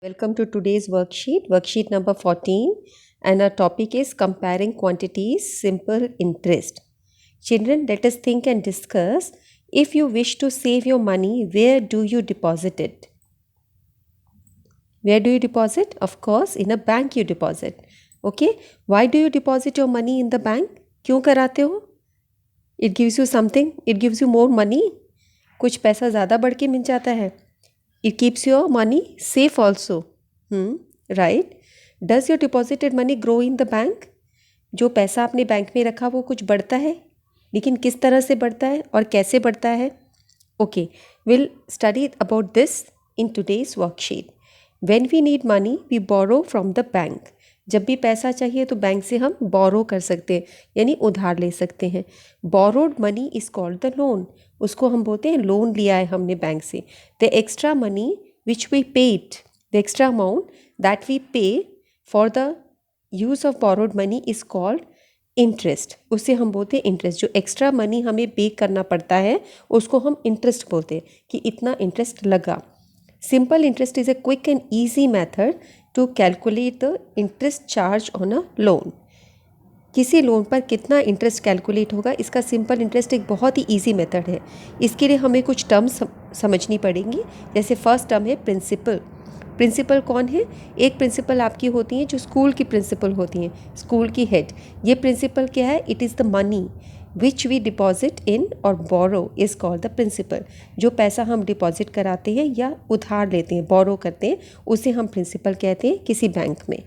Welcome to today's worksheet number 14, and our topic is comparing quantities, simple interest. Children, let us think and discuss. If you wish to save your money, where do you deposit it? Where do you deposit? Of course, in a bank you deposit. Okay, why do you deposit your money in the bank? क्यों कराते हो? It gives you something, it gives you more money. कुछ पैसा ज़्यादा बढ़ के मिल जाता है. It keeps your money safe also. Right? Does your deposited money grow in the bank? जो पैसा आपने बैंक में रखा वो कुछ बढ़ता है, लेकिन किस तरह से बढ़ता है और कैसे बढ़ता है? Okay, we'll study about this in today's worksheet. When we need money, we borrow from the bank. जब भी पैसा चाहिए तो बैंक से हम बोरो कर सकते हैं, यानी उधार ले सकते हैं. Borrowed money is called the loan. उसको हम बोलते हैं लोन लिया है हमने बैंक से. The extra money which we paid, the extra amount that we pay for the use of borrowed money is called interest. उसे हम बोलते हैं इंटरेस्ट. जो एक्स्ट्रा मनी हमें पे करना पड़ता है उसको हम इंटरेस्ट बोलते हैं कि इतना इंटरेस्ट लगा. Simple interest is a quick and easy method to calculate the interest charge on a loan. किसी लोन पर कितना इंटरेस्ट कैलकुलेट होगा, इसका सिंपल इंटरेस्ट एक बहुत ही इजी मेथड है. इसके लिए हमें कुछ टर्म्स समझनी पड़ेंगी. जैसे फर्स्ट टर्म है प्रिंसिपल. प्रिंसिपल कौन है? एक प्रिंसिपल आपकी होती हैं जो स्कूल की प्रिंसिपल होती हैं, स्कूल की हेड. ये प्रिंसिपल क्या है? It is the money which we deposit in और borrow is called the principal. जो पैसा हम डिपॉजिट कराते हैं या उधार लेते हैं, बोरो करते हैं, उसे हम प्रिंसिपल कहते हैं किसी बैंक में.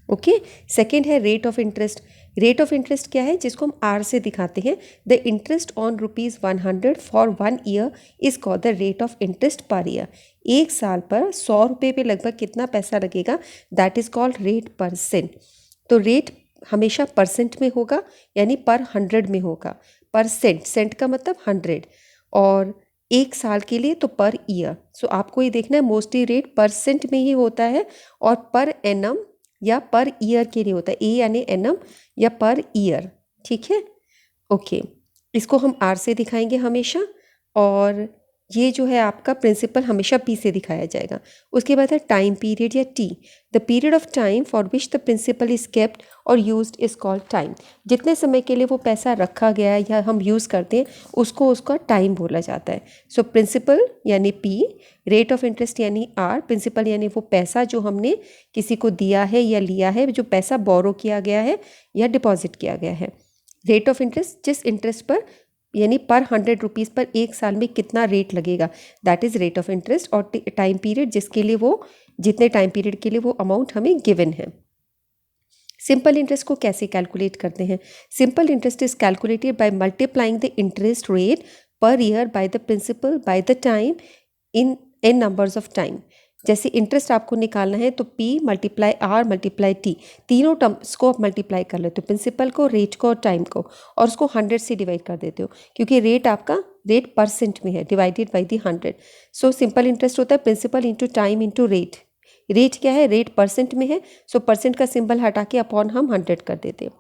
ओके. सेकेंड है rate of interest. Rate of interest क्या है? जिसको हम आर से दिखाते हैं. The interest on ₹100 for 1 year is called the rate of interest per year. एक साल पर 100 रुपये पे लगभग कितना पैसा लगेगा, that is called rate percent. तो रेट हमेशा परसेंट में होगा, यानी पर 100 में होगा. परसेंट, सेंट का मतलब 100, और एक साल के लिए तो पर ईयर. सो आपको ये देखना है मोस्टली रेट परसेंट में ही होता है और पर एनम या पर ईयर के लिए होता है. ए यानी एनम या पर ईयर. ठीक है. ओके. इसको हम आर से दिखाएंगे हमेशा, और ये जो है आपका प्रिंसिपल हमेशा पी से दिखाया जाएगा. उसके बाद है टाइम पीरियड या T. The period of time for which the principal is kept और यूज्ड इज कॉल्ड टाइम. जितने समय के लिए वो पैसा रखा गया है या हम यूज़ करते हैं उसको उसका टाइम बोला जाता है. सो प्रिंसिपल यानी पी, रेट ऑफ इंटरेस्ट यानी आर, प्रिंसिपल यानी वो पैसा जो हमने किसी को दिया है या लिया है, जो पैसा बोरो किया गया है या डिपॉजिट किया गया है. रेट ऑफ इंटरेस्ट, जिस इंटरेस्ट पर यानी पर 100 रुपीज़ पर एक साल में कितना रेट लगेगा, that is rate of interest. और टाइम पीरियड, जिसके लिए वो, जितने टाइम पीरियड के लिए वो अमाउंट हमें गिवन है. सिंपल इंटरेस्ट को कैसे कैलकुलेट करते हैं? Simple interest is calculated by multiplying the interest rate per year by the principal by the time in numbers of time. जैसे इंटरेस्ट आपको निकालना है तो P multiply R multiply T, तीनों टर्म्स को आप मल्टीप्लाई कर लेते हो, प्रिंसिपल को, रेट को और टाइम को, और उसको 100 से डिवाइड कर देते हो, क्योंकि रेट आपका रेट परसेंट में है, divided by the 100. So simple interest होता है principal into time into rate. Rate क्या है? रेट परसेंट में है, सो परसेंट का सिंबल हटा के अपॉन हम 100 कर देते हैं.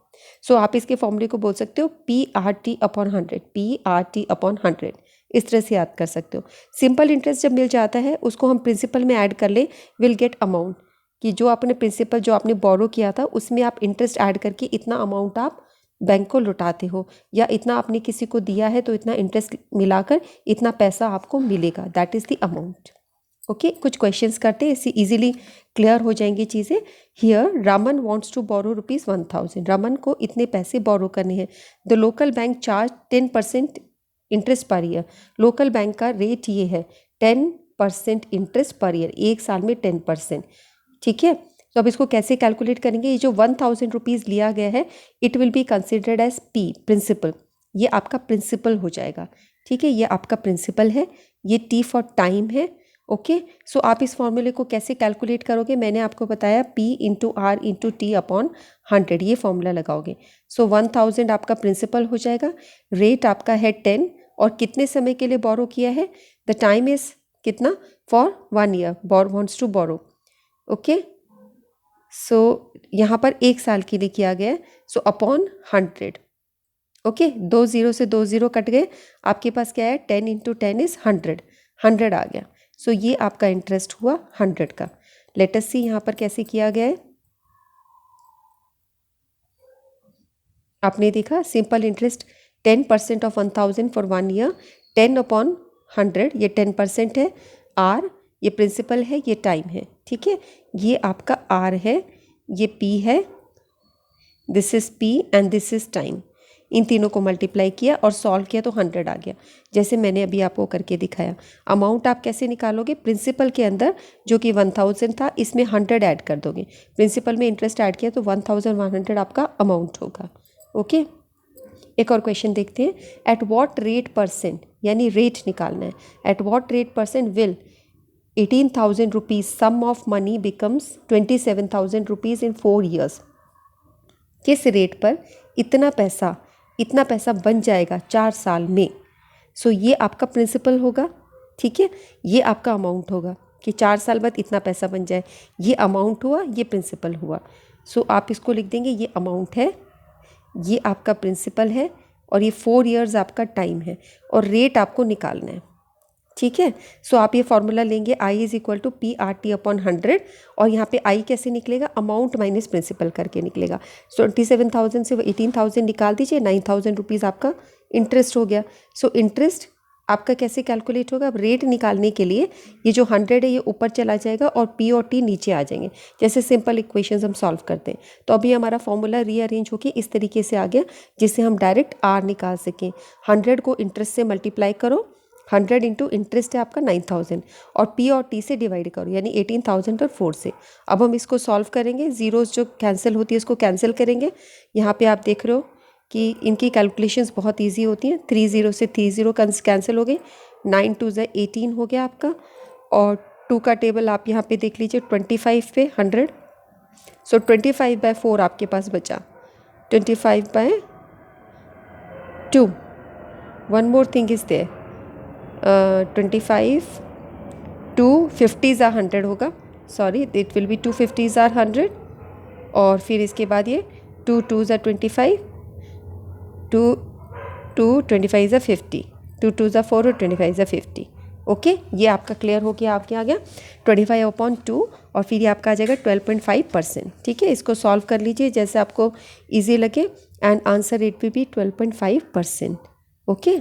सो आप इसके फॉर्मूले को बोल सकते हो PRT अपॉन 100, PRT अपॉन 100. इस तरह से याद कर सकते हो. सिंपल इंटरेस्ट जब मिल जाता है उसको हम प्रिंसिपल में ऐड कर ले, विल गेट अमाउंट, कि जो आपने प्रिंसिपल जो आपने बोरो किया था उसमें आप इंटरेस्ट ऐड करके इतना अमाउंट आप बैंक को लौटाते हो, या इतना आपने किसी को दिया है तो इतना इंटरेस्ट मिलाकर इतना पैसा आपको मिलेगा, that is the amount. Okay. कुछ क्वेश्चंस करते हैं, इससे इजीली क्लियर हो जाएंगी चीज़ें. Here Raman wants to borrow ₹1000. Raman को इतने पैसे बोरो करने हैं. The local bank charge 10% interest per year. Local bank का रेट ये है 10% इंटरेस्ट पर ईयर, एक साल में 10%. ठीक है. तो अब इसको कैसे कैलकुलेट करेंगे? ये जो 1000 रुपीज़ लिया गया है, it will be considered as P, principal. ये आपका प्रिंसिपल हो जाएगा. ठीक है. ये आपका प्रिंसिपल है, ये टी फॉर टाइम है. ओके. सो आप इस फॉर्मूले को कैसे कैलकुलेट करोगे? मैंने आपको बताया P into R into T upon 100, ये फॉर्मूला लगाओगे. सो 1000 आपका प्रिंसिपल हो जाएगा, रेट आपका है 10, और कितने समय के लिए बोरो किया है? द टाइम इज कितना? For 1 year. Wants to borrow. Okay. So यहाँ पर एक साल के लिए किया गया है, सो अपॉन 100. ओके. 2 0 से 2 0 कट गए. आपके पास क्या है? 10 इंटू 10 इज 100. 100 आ गया. सो ये आपका इंटरेस्ट हुआ 100 का. लेट अस सी यहाँ पर कैसे किया गया है। आपने देखा simple interest 10% of 1000 for 1 year, 10/100 ये 10% है। आर ये प्रिंसिपल है, ये टाइम है, ठीक है। ये आपका आर है, ये पी है, this is P and this is time. इन तीनों को मल्टीप्लाई किया और सॉल्व किया तो 100 आ गया, जैसे मैंने अभी आपको करके दिखाया। अमाउंट आप कैसे निकालोगे, प्रिंसिपल के अंदर जो कि 1000 था इसमें 100 ऐड कर दोगे। प्रिंसिपल में इंटरेस्ट ऐड किया तो 1100 आपका अमाउंट होगा। ओके, एक और क्वेश्चन देखते हैं। एट वॉट रेट परसेंट, यानी रेट निकालना है। At what rate percent will 18,000 rupees sum of money becomes 27,000 rupees in 4 years. किस रेट पर इतना पैसा बन जाएगा 4 साल में। सो ये आपका प्रिंसिपल होगा, ठीक है। ये आपका अमाउंट होगा कि 4 साल बाद इतना पैसा बन जाए। ये अमाउंट हुआ, ये प्रिंसिपल हुआ। सो आप इसको लिख देंगे, ये अमाउंट है, ये आपका प्रिंसिपल है और ये 4 इयर्स आपका टाइम है और रेट आपको निकालना है, ठीक है। सो आप ये फॉर्मूला लेंगे, I is equal to P R T upon 100 और यहाँ पे आई कैसे निकलेगा, अमाउंट माइनस प्रिंसिपल करके निकलेगा। सो 27,000 से 18,000 निकाल दीजिए, 9,000 रुपीज़ आपका इंटरेस्ट हो गया। सो इंटरेस्ट आपका कैसे कैलकुलेट होगा, अब रेट निकालने के लिए ये जो 100 है ये ऊपर चला जाएगा और पी और टी नीचे आ जाएंगे, जैसे सिंपल इक्वेशंस हम सॉल्व करते हैं। तो अभी हमारा फॉर्मूला रीअरेंज होकर इस तरीके से आ गया जिससे हम डायरेक्ट आर निकाल सकें। 100 को इंटरेस्ट से मल्टीप्लाई करो, 100 इंटू इंटरेस्ट है आपका 9,000 और पी और टी से डिवाइड करो, यानी 18,000 और 4 से। अब हम इसको सॉल्व करेंगे, जीरोस जो कैंसिल होती है उसको कैंसिल करेंगे। यहाँ पे आप देख रहे हो कि इनकी कैलकुलेशंस बहुत इजी होती हैं। 3 0 से 3 0 कैंसिल हो गए, 9 2 18 हो गया आपका। और 2 का टेबल आप यहाँ पे देख लीजिए, 25 पे 100। सो 25/4 आपके पास बचा, 25/2। One more thing is there, 25 2 50s are 100 होगा, sorry it will be 2 50s are 100। और फिर इसके बाद ये 2 2s are 25, 2 25s are 50, 2 2s are 4 और 25s आर 50। ओके, ये आपका क्लियर हो गया, आपके आ गया 25/2 और फिर ये आपका आ जाएगा 12.5%, ठीक है। इसको सॉल्व कर लीजिए जैसे आपको ईजी लगे and answer it will B 12.5%। Okay,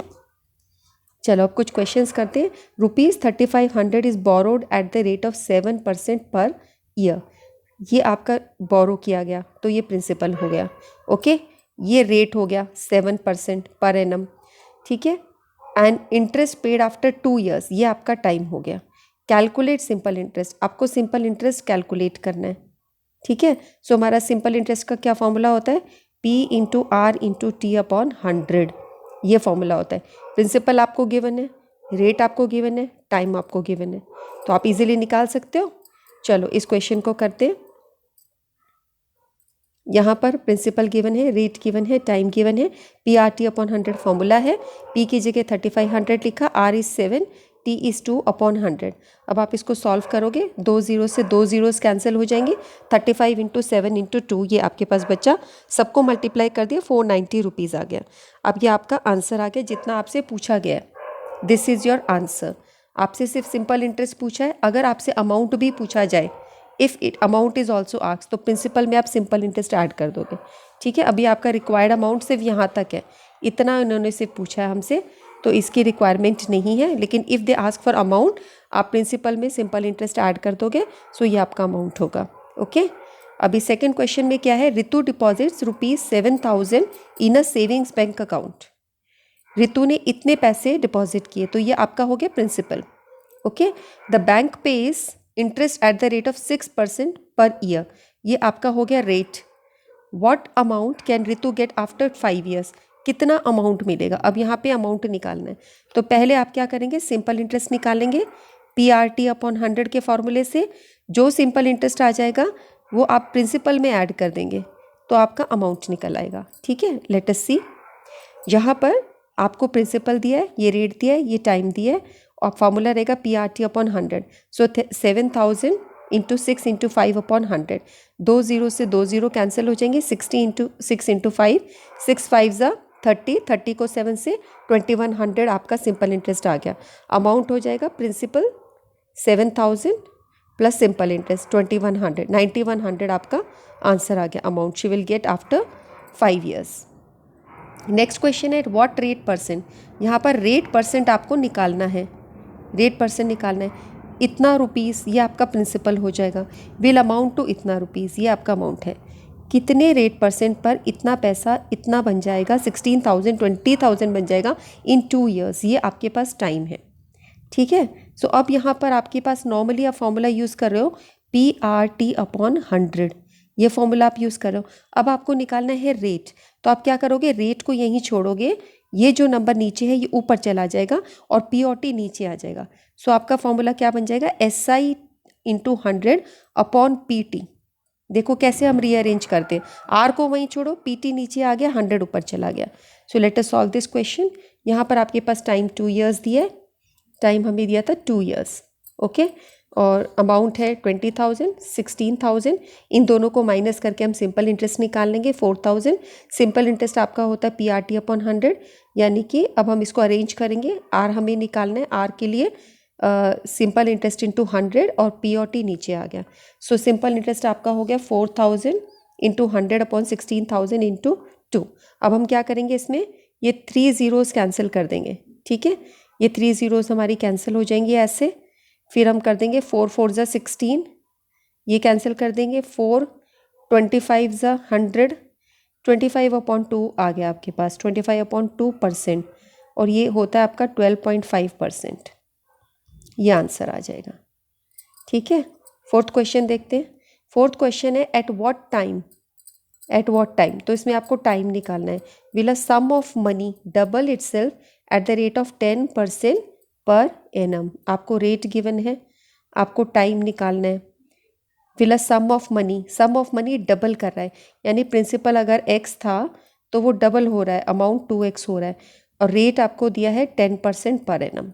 चलो अब कुछ क्वेश्चंस करते हैं। ₹3500 is borrowed eight the rate of 7% पर ईयर। ये आपका बोरो किया गया तो ये प्रिंसिपल हो गया, ओके। ये रेट हो गया 7% पर एनम, ठीक है। And interest paid after 2 years, ये आपका टाइम हो गया। कैलकुलेट सिंपल इंटरेस्ट, आपको सिंपल इंटरेस्ट कैलकुलेट करना है, ठीक है। सो हमारा सिंपल इंटरेस्ट का क्या फॉर्मूला होता है, P into R into T upon 100, ये फॉर्मूला होता है। प्रिंसिपल आपको गिवन है, रेट आपको गिवन है, टाइम आपको गिवन है, तो आप इजीली निकाल सकते हो। चलो इस क्वेश्चन को करते हैं। यहाँ पर प्रिंसिपल गिवन है, रेट गिवन है, टाइम गिवन है, P R T upon 100 formula है। पी की जगह 3500 लिखा, R is 7, T is 2 upon 100। अब आप इसको सॉल्व करोगे, 2 0 से 2 zeros कैंसिल हो जाएंगे। 35 इंटू 7 इंटू 2 ये आपके पास बच्चा, सबको मल्टीप्लाई कर दिया, 490 रुपीज़ आ गया। अब ये आपका आंसर आ गया जितना आपसे पूछा गया है। This is your answer. आपसे सिर्फ सिंपल इंटरेस्ट पूछा है, अगर आपसे अमाउंट भी पूछा जाए, if it amount is also asked, तो प्रिंसिपल में आप सिंपल इंटरेस्ट ऐड कर दोगे, ठीक है। अभी आपका रिक्वायर्ड अमाउंट सिर्फ यहाँ तक है, इतना उन्होंने सिर्फ पूछा है हमसे, तो इसकी रिक्वायरमेंट नहीं है। लेकिन if they ask for amount, आप प्रिंसिपल में सिंपल इंटरेस्ट ऐड कर दोगे, सो ये आपका अमाउंट होगा, ओके। अभी सेकंड क्वेश्चन में क्या है, Ritu deposits ₹7,000 in a savings bank account. Ritu ने इतने पैसे डिपॉजिट किए, तो ये आपका हो गया principal, okay. The bank pays interest at the rate of 6% per year, ये आपका हो गया rate. What amount can Ritu get after 5 years, कितना अमाउंट मिलेगा। अब यहाँ पे अमाउंट निकालना है, तो पहले आप क्या करेंगे, सिंपल इंटरेस्ट निकालेंगे पी आर टी अपॉन 100 के फॉर्मूले से। जो सिंपल इंटरेस्ट आ जाएगा वो आप प्रिंसिपल में ऐड कर देंगे, तो आपका अमाउंट निकल आएगा, ठीक है। लेट अस सी, यहाँ पर आपको प्रिंसिपल दिया है, ये रेट दिया है, ये टाइम दिया है, और फार्मूला रहेगा पी आर टी अपॉन 100। सो 7,000 इंटू 6 इंटू 5 अपॉन 100। 2 0 से 2 0 कैंसिल हो जाएंगे, 60 इंटू 6 इंटू 5, 6 5 ज़ा 30, 30 को 7 से 2100 आपका सिंपल इंटरेस्ट आ गया। अमाउंट हो जाएगा प्रिंसिपल 7,000 प्लस सिंपल इंटरेस्ट 2100, 9100 आपका आंसर आ गया amount she will get after 5 years। Next question है व्हाट रेट परसेंट, यहाँ पर रेट परसेंट आपको निकालना है, रेट परसेंट निकालना है। इतना रुपीस ये आपका प्रिंसिपल हो जाएगा, विल अमाउंट टू इतना रुपीस ये आपका अमाउंट है। कितने रेट परसेंट पर इतना पैसा इतना बन जाएगा, 16,000 20,000 बन जाएगा इन 2 years, ये आपके पास टाइम है। ठीक है, सो अब यहाँ पर आपके पास नॉर्मली आप फॉर्मूला यूज़ कर रहे हो PRT/100, ये फॉर्मूला आप यूज़ कर रहे हो। अब आपको निकालना है रेट, तो आप क्या करोगे, रेट को यहीं छोड़ोगे, ये जो नंबर नीचे है ये ऊपर चला जाएगा और P और T नीचे आ जाएगा। सो आपका फॉर्मूला क्या बन जाएगा, SI × 100/PT। देखो कैसे हम रीअरेंज करते हैं, R को वहीं छोड़ो, PT नीचे आ गया, 100 ऊपर चला गया। So let us solve this question. यहाँ पर आपके पास टाइम 2 years दिया है, टाइम हमें दिया था 2 years। ओके, और अमाउंट है 20,000 16,000, इन दोनों को माइनस करके हम सिंपल इंटरेस्ट निकाल लेंगे 4,000। सिंपल इंटरेस्ट आपका होता है PRT/100, यानी कि अब हम इसको अरेंज करेंगे, R हमें निकालना है, R के लिए सिंपल इंटरेस्ट इंटू 100 और P और T नीचे आ गया। सो सिंपल इंटरेस्ट आपका हो गया 4,000 इंटू 100/16,000 इंटू 2। अब हम क्या करेंगे, इसमें ये 3 zeros कैंसिल कर देंगे। ठीक है, ये 3 zeros हमारी कैंसिल हो जाएंगी ऐसे, फिर हम कर देंगे 4 4 ज़ा 16, ये कैंसिल कर देंगे, 4 25 ज़ा 100, 25/2 आ गया आपके पास 25/2%, और ये होता है आपका 12.5%, ये आंसर आ जाएगा। ठीक है, फोर्थ क्वेश्चन देखते हैं। फोर्थ क्वेश्चन है at what time, at what time, तो इसमें आपको टाइम निकालना है। Will a sum of money double itself at the rate of 10% per annum, आपको रेट गिवन है, आपको टाइम निकालना है। Will a sum of money, sum of money double कर रहा है, यानी प्रिंसिपल अगर x था तो वो डबल हो रहा है, अमाउंट 2x हो रहा है, और रेट आपको दिया है 10% पर एनम।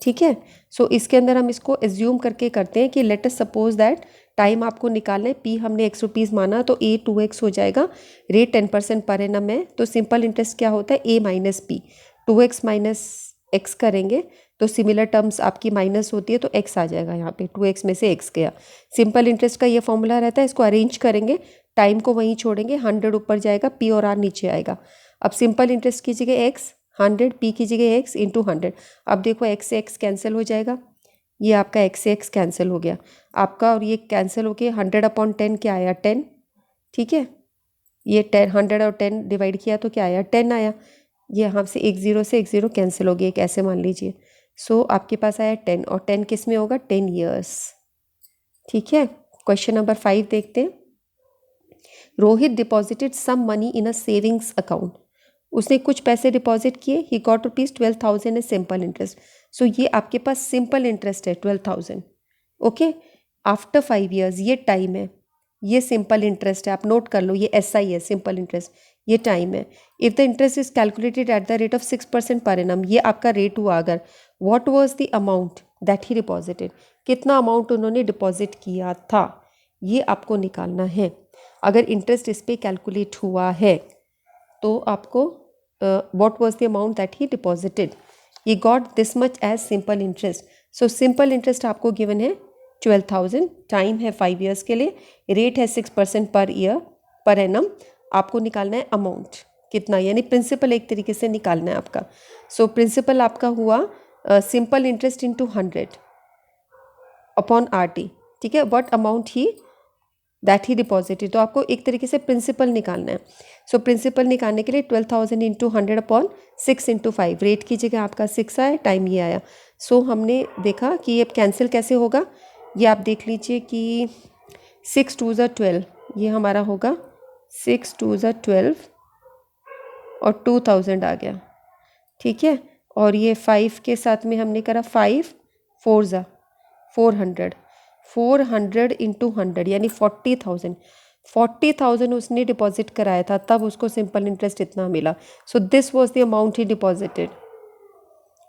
ठीक है, सो इसके अंदर हम इसको एज्यूम करके करते हैं कि let us suppose that time आपको निकालना है, P हमने x रुपीज़ माना तो A 2x हो जाएगा, रेट 10% पर एनम है, तो सिंपल इंटरेस्ट क्या होता है A minus P, 2x minus x करेंगे तो सिमिलर टर्म्स आपकी माइनस होती है, तो x आ जाएगा यहाँ पे, 2x में से x गया। सिंपल इंटरेस्ट का ये फॉर्मूला रहता है, इसको अरेंज करेंगे, टाइम को वहीं छोड़ेंगे, 100 ऊपर जाएगा, P और R नीचे आएगा। अब सिंपल इंटरेस्ट की जगह x 100, P की जगह x इंटू 100। अब देखो x से x कैंसिल हो जाएगा, ये आपका x से x कैंसिल हो गया आपका, और ये कैंसिल होके 100/10 क्या आया 10। ठीक है, ये 10 100 और 10 डिवाइड किया तो क्या आया 10 आया, ये यहाँ से एक ज़ीरो से एक ज़ीरो कैंसिल हो गया, एक ऐसे मान लीजिए। सो आपके पास आया 10, और 10 किस में होगा 10 years। ठीक है, क्वेश्चन नंबर 5 देखते हैं। Rohit deposited some money in a savings account, उसने कुछ पैसे डिपॉजिट किए, he got ₹12,000 as simple interest. So ये आपके पास सिंपल इंटरेस्ट है 12,000। ओके, आफ्टर 5 years ये टाइम है, ये सिंपल इंटरेस्ट है, आप नोट कर लो, ये SI है सिंपल इंटरेस्ट, ये टाइम है। If the interest is calculated at the rate of 6% per annum, ये आपका रेट हुआ अगर, what was the amount that he deposited, कितना अमाउंट उन्होंने डिपॉजिट किया था, ये आपको निकालना है। अगर इंटरेस्ट इस पर कैलकुलेट हुआ है तो आपको what was the amount that he deposited, he got this much as simple interest. So simple interest आपको गिवन है 12,000, टाइम है 5 years के लिए, रेट है 6% पर ईयर पर एनम, आपको निकालना है अमाउंट कितना, यानी प्रिंसिपल एक तरीके से निकालना है आपका। सो प्रिंसिपल आपका हुआ सिंपल इंटरेस्ट इंटू 100/RT। ठीक है, what amount he that he deposited, तो आपको एक तरीके से प्रिंसिपल निकालना है। सो प्रिंसिपल निकालने के लिए 12,000 इंटू 100/6 इंटू 5, रेट की जगह आपका 6 आया, टाइम ये आया। सो हमने देखा कि ये कैंसिल कैसे होगा, ये आप देख लीजिए कि 6 2 ज़ा 12, ये हमारा होगा 6 2 ज़ा 12 और 2000 आ गया। ठीक है, और ये 5 के साथ में हमने करा 5 4 ज़ा 400, 400 इंटू 100 यानी 40,000, 40,000 उसने डिपॉजिट कराया था, तब उसको सिंपल इंटरेस्ट इतना मिला। So this was the amount he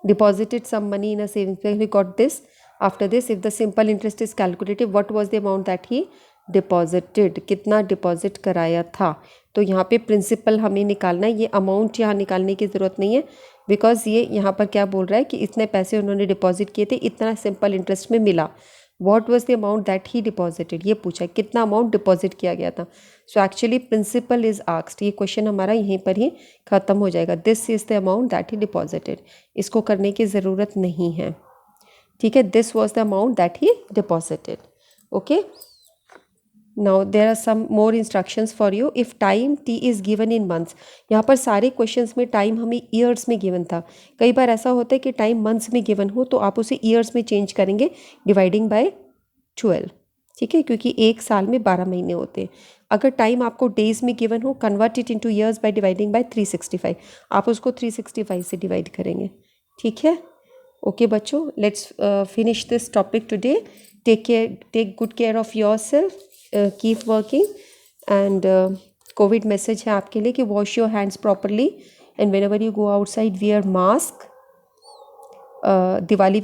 deposited some money in a savings bank, he got this. After this, if the simple interest is calculated, what was the amount that he deposited, कितना deposit कराया था। तो यहाँ पे principal हमें निकालना है, ये अमाउंट यहाँ निकालने की ज़रूरत नहीं है, बिकॉज ये यहाँ पर क्या बोल रहा है कि इतने पैसे उन्होंने डिपॉजिट किए थे, इतना सिंपल इंटरेस्ट में मिला। What was the amount that he deposited, ये पूछा कितना अमाउंट डिपॉजिट किया गया था. So actually principal is asked, ये क्वेश्चन हमारा यहीं पर ही ख़त्म हो जाएगा. This is the amount that he deposited, इसको करने की ज़रूरत नहीं है. ठीक है, this was the amount that he deposited. Okay, now there are some more instructions for you. If time T is given in months, यहाँ पर सारे क्वेश्चंस में टाइम हमें ईयर्स में गिवन था. कई बार ऐसा होता है कि टाइम मंथ्स में गिवन हो तो आप उसे ईयर्स में चेंज करेंगे डिवाइडिंग बाय 12. ठीक है, क्योंकि एक साल में 12 महीने होते हैं. अगर टाइम आपको डेज में गिवन हो, convert it into years by dividing by 365, आप उसको 365 से डिवाइड करेंगे. ठीक है, ओके बच्चों, let's finish this topic today. Take good care of yourself, keep working, and Covid message है आपके लिए कि wash your hands properly and whenever you go outside wear mask. Diwali